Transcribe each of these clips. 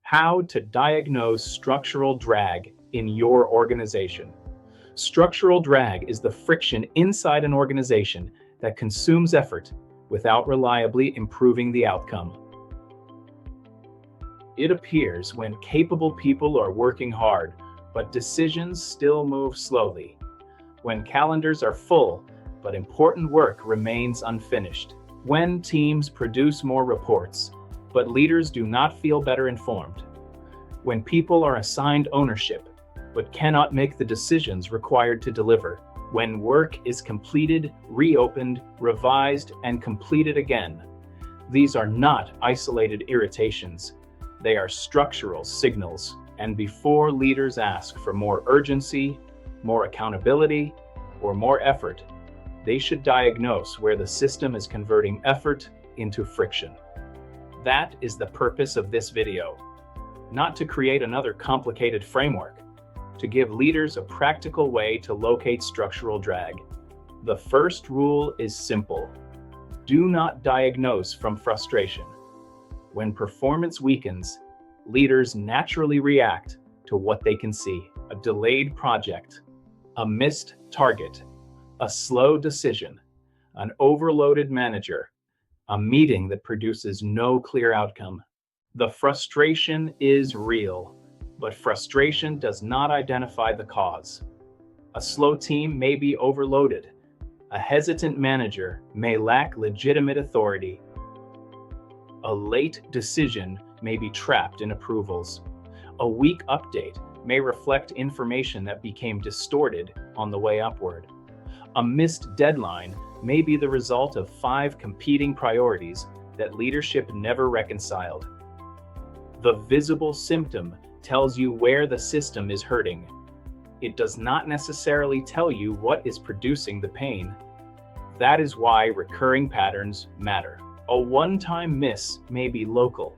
How to diagnose structural drag in your organization. Structural drag is the friction inside an organization that consumes effort without reliably improving the outcome. It appears when capable people are working hard, but decisions still move slowly. When calendars are full, but important work remains unfinished. When teams produce more reports, but leaders do not feel better informed. When people are assigned ownership, but cannot make the decisions required to deliver. When work is completed, reopened, revised, and completed again. These are not isolated irritations. They are structural signals. And before leaders ask for more urgency, more accountability, or more effort, they should diagnose where the system is converting effort into friction. That is the purpose of this video. Not to create another complicated framework, to give leaders a practical way to locate structural drag. The first rule is simple. Do not diagnose from frustration. When performance weakens, leaders naturally react to what they can see. A delayed project, a missed target, a slow decision, an overloaded manager, a meeting that produces no clear outcome. The frustration is real, but frustration does not identify the cause. A slow team may be overloaded. A hesitant manager may lack legitimate authority. A late decision may be trapped in approvals. A weak update may reflect information that became distorted on the way upward. A missed deadline may be the result of 5 competing priorities that leadership never reconciled. The visible symptom tells you where the system is hurting. It does not necessarily tell you what is producing the pain. That is why recurring patterns matter. A one-time miss may be local.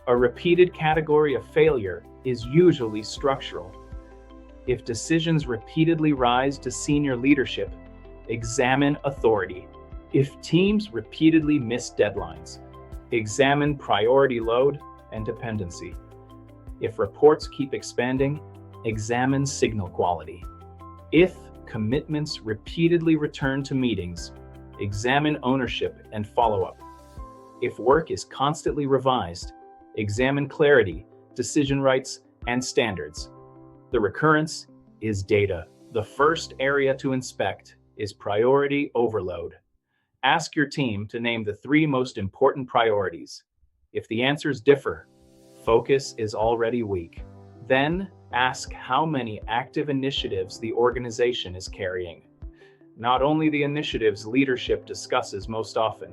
A repeated category of failure is usually structural. If decisions repeatedly rise to senior leadership, examine authority. If teams repeatedly miss deadlines, examine priority load and dependency. If reports keep expanding, examine signal quality. If commitments repeatedly return to meetings, examine ownership and follow-up. If work is constantly revised, examine clarity, decision rights, and standards. The recurrence is data. The first area to inspect is priority overload. Ask your team to name the 3 most important priorities. If the answers differ, focus is already weak. Then ask how many active initiatives the organization is carrying. Not only the initiatives leadership discusses most often,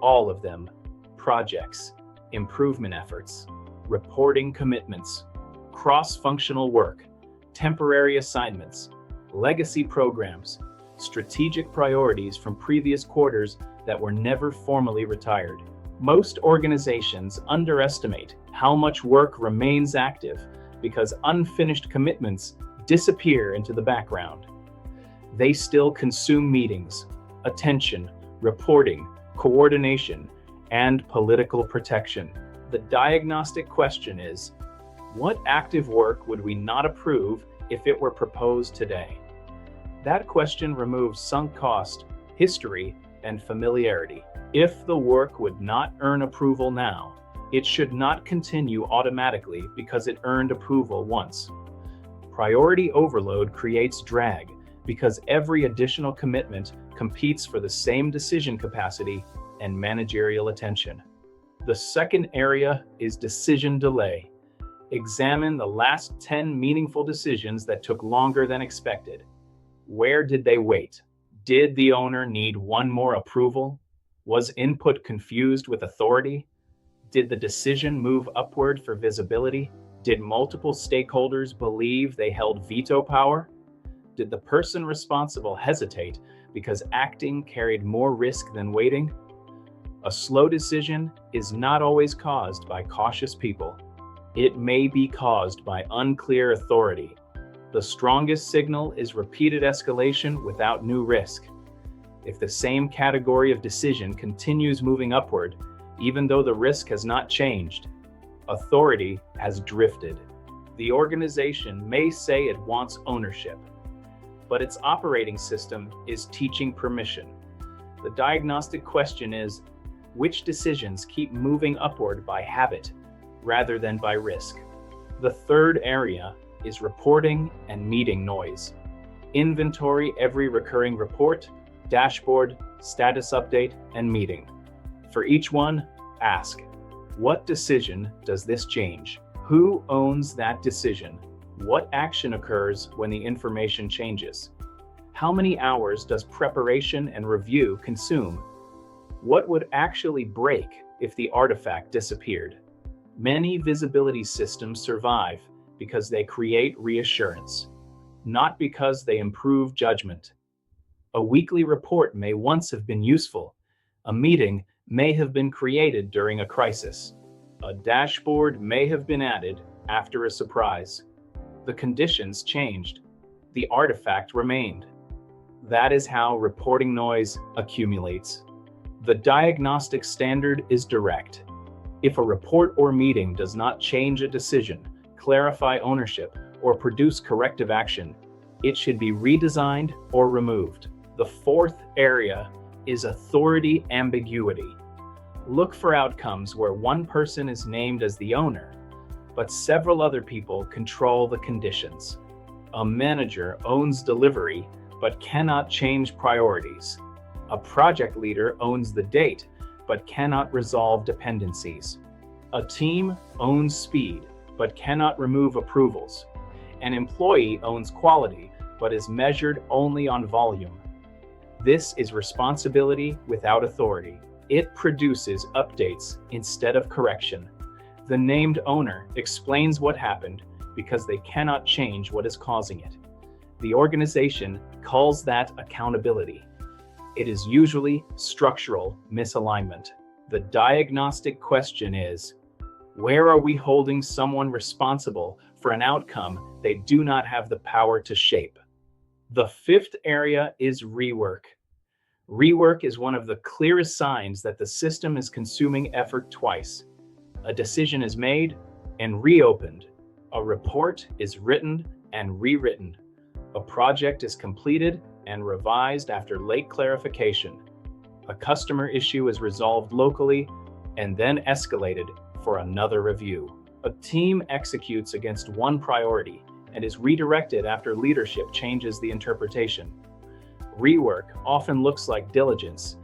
all of them: projects, improvement efforts, reporting commitments, cross-functional work, temporary assignments, legacy programs, strategic priorities from previous quarters that were never formally retired. Most organizations underestimate how much work remains active because unfinished commitments disappear into the background. They still consume meetings, attention, reporting, coordination, and political protection. The diagnostic question is, what active work would we not approve if it were proposed today? That question removes sunk cost, history, and familiarity. If the work would not earn approval now, it should not continue automatically because it earned approval once. Priority overload creates drag because every additional commitment competes for the same decision capacity and managerial attention. The second area is decision delay. Examine the last 10 meaningful decisions that took longer than expected. Where did they wait? Did the owner need one more approval? Was input confused with authority? Did the decision move upward for visibility? Did multiple stakeholders believe they held veto power? Did the person responsible hesitate because acting carried more risk than waiting? A slow decision is not always caused by cautious people. It may be caused by unclear authority. The strongest signal is repeated escalation without new risk. If the same category of decision continues moving upward, even though the risk has not changed, Authority has drifted. The organization may say it wants ownership, but its operating system is teaching permission. The diagnostic question is, which decisions keep moving upward by habit rather than by risk? The third area is reporting and meeting noise. Inventory every recurring report, dashboard, status update, and meeting. For each one, ask, what decision does this change? Who owns that decision? What action occurs when the information changes? How many hours does preparation and review consume? What would actually break if the artifact disappeared? Many visibility systems survive because they create reassurance, not because they improve judgment. A weekly report may once have been useful. A meeting may have been created during a crisis. A dashboard may have been added after a surprise. The conditions changed. The artifact remained. That is how reporting noise accumulates. The diagnostic standard is direct. If a report or meeting does not change a decision, clarify ownership, or produce corrective action, it should be redesigned or removed. The fourth area is authority ambiguity. Look for outcomes where one person is named as the owner, but several other people control the conditions. A manager owns delivery, but cannot change priorities. A project leader owns the date, but cannot resolve dependencies. A team owns speed, but cannot remove approvals. An employee owns quality, but is measured only on volume. This is responsibility without authority. It produces updates instead of correction. The named owner explains what happened because they cannot change what is causing it. The organization calls that accountability. It is usually structural misalignment. The diagnostic question is, where are we holding someone responsible for an outcome they do not have the power to shape? The fifth area is rework. Rework is one of the clearest signs that the system is consuming effort twice. A decision is made and reopened. A report is written and rewritten. A project is completed and revised after late clarification. A customer issue is resolved locally and then escalated for another review. A team executes against one priority and is redirected after leadership changes the interpretation. Rework often looks like diligence.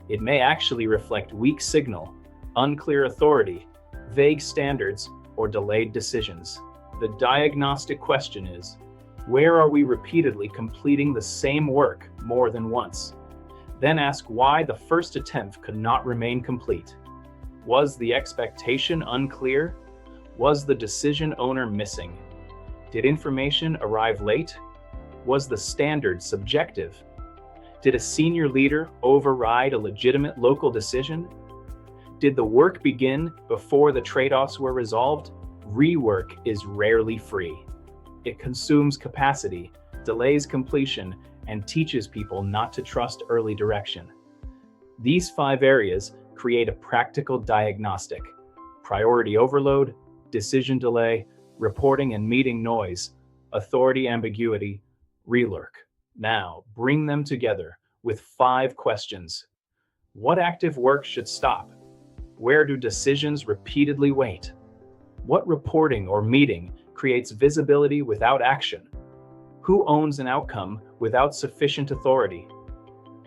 It may actually reflect weak signal, unclear authority, vague standards, or delayed decisions. The diagnostic question is, where are we repeatedly completing the same work more than once? Then ask why the first attempt could not remain complete. Was the expectation unclear? Was the decision owner missing? Did information arrive late? Was the standard subjective? Did a senior leader override a legitimate local decision? Did the work begin before the trade-offs were resolved? Rework is rarely free. It consumes capacity, delays completion, and teaches people not to trust early direction. These 5 areas create a practical diagnostic: priority overload, decision delay, reporting and meeting noise, authority ambiguity, rework. Now, bring them together with 5 questions. What active work should stop? Where do decisions repeatedly wait? What reporting or meeting creates visibility without action? Who owns an outcome without sufficient authority?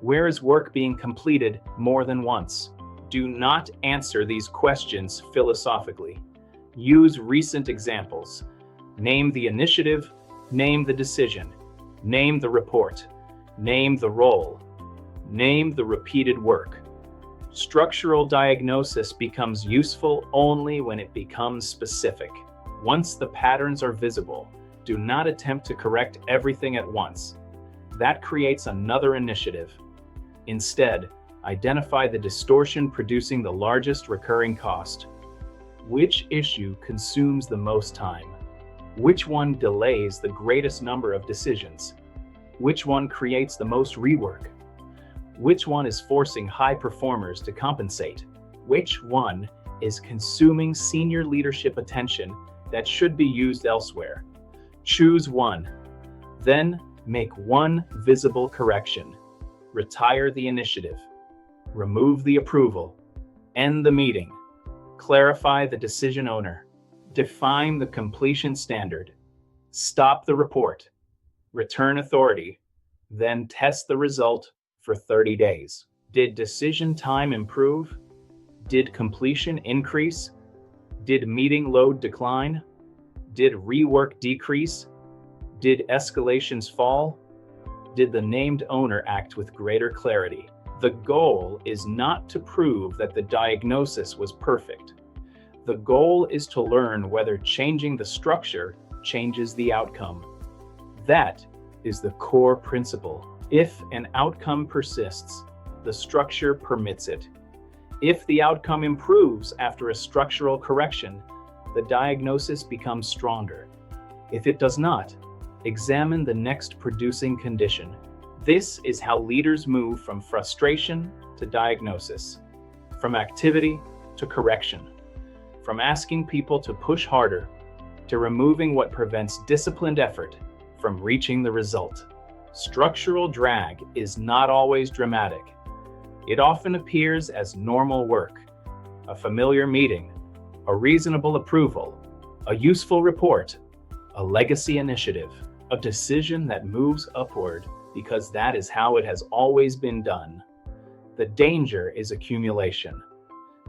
Where is work being completed more than once? Do not answer these questions philosophically. Use recent examples. Name the initiative, name the decision, name the report, name the role, name the repeated work. Structural diagnosis becomes useful only when it becomes specific. Once the patterns are visible, do not attempt to correct everything at once. That creates another initiative. Instead, identify the distortion producing the largest recurring cost. Which issue consumes the most time? Which one delays the greatest number of decisions? Which one creates the most rework? Which one is forcing high performers to compensate? Which one is consuming senior leadership attention that should be used elsewhere. Choose one. Then make one visible correction. Retire the initiative. Remove the approval. End the meeting. Clarify the decision owner. Define the completion standard. Stop the report. Return authority. Then test the result for 30 days. Did decision time improve? Did completion increase? Did meeting load decline? Did rework decrease? Did escalations fall? Did the named owner act with greater clarity? The goal is not to prove that the diagnosis was perfect. The goal is to learn whether changing the structure changes the outcome. That is the core principle. If an outcome persists, the structure permits it. If the outcome improves after a structural correction, the diagnosis becomes stronger. If it does not, examine the next producing condition. This is how leaders move from frustration to diagnosis, from activity to correction, from asking people to push harder to removing what prevents disciplined effort from reaching the result. Structural drag is not always dramatic. It often appears as normal work, a familiar meeting, a reasonable approval, a useful report, a legacy initiative, a decision that moves upward because that is how it has always been done. The danger is accumulation.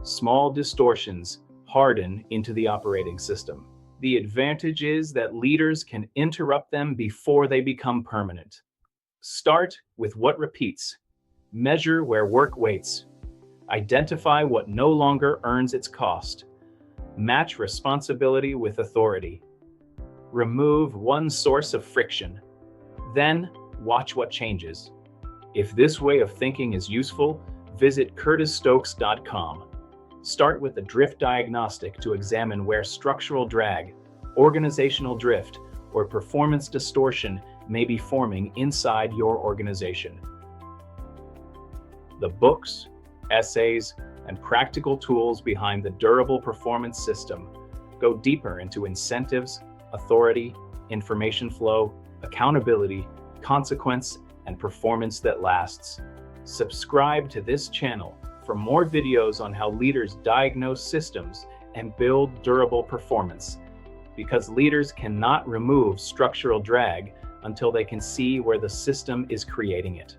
Small distortions harden into the operating system. The advantage is that leaders can interrupt them before they become permanent. Start with what repeats. Measure where work waits. Identify what no longer earns its cost. Match responsibility with authority. Remove one source of friction. Then watch what changes. If this way of thinking is useful, visit curtisstoaks.com. Start with the drift diagnostic to examine where structural drag, organizational drift, or performance distortion may be forming inside your organization. The books, essays, and practical tools behind the durable performance system go deeper into incentives, authority, information flow, accountability, consequence, and performance that lasts. Subscribe to this channel for more videos on how leaders diagnose systems and build durable performance, because leaders cannot remove structural drag until they can see where the system is creating it.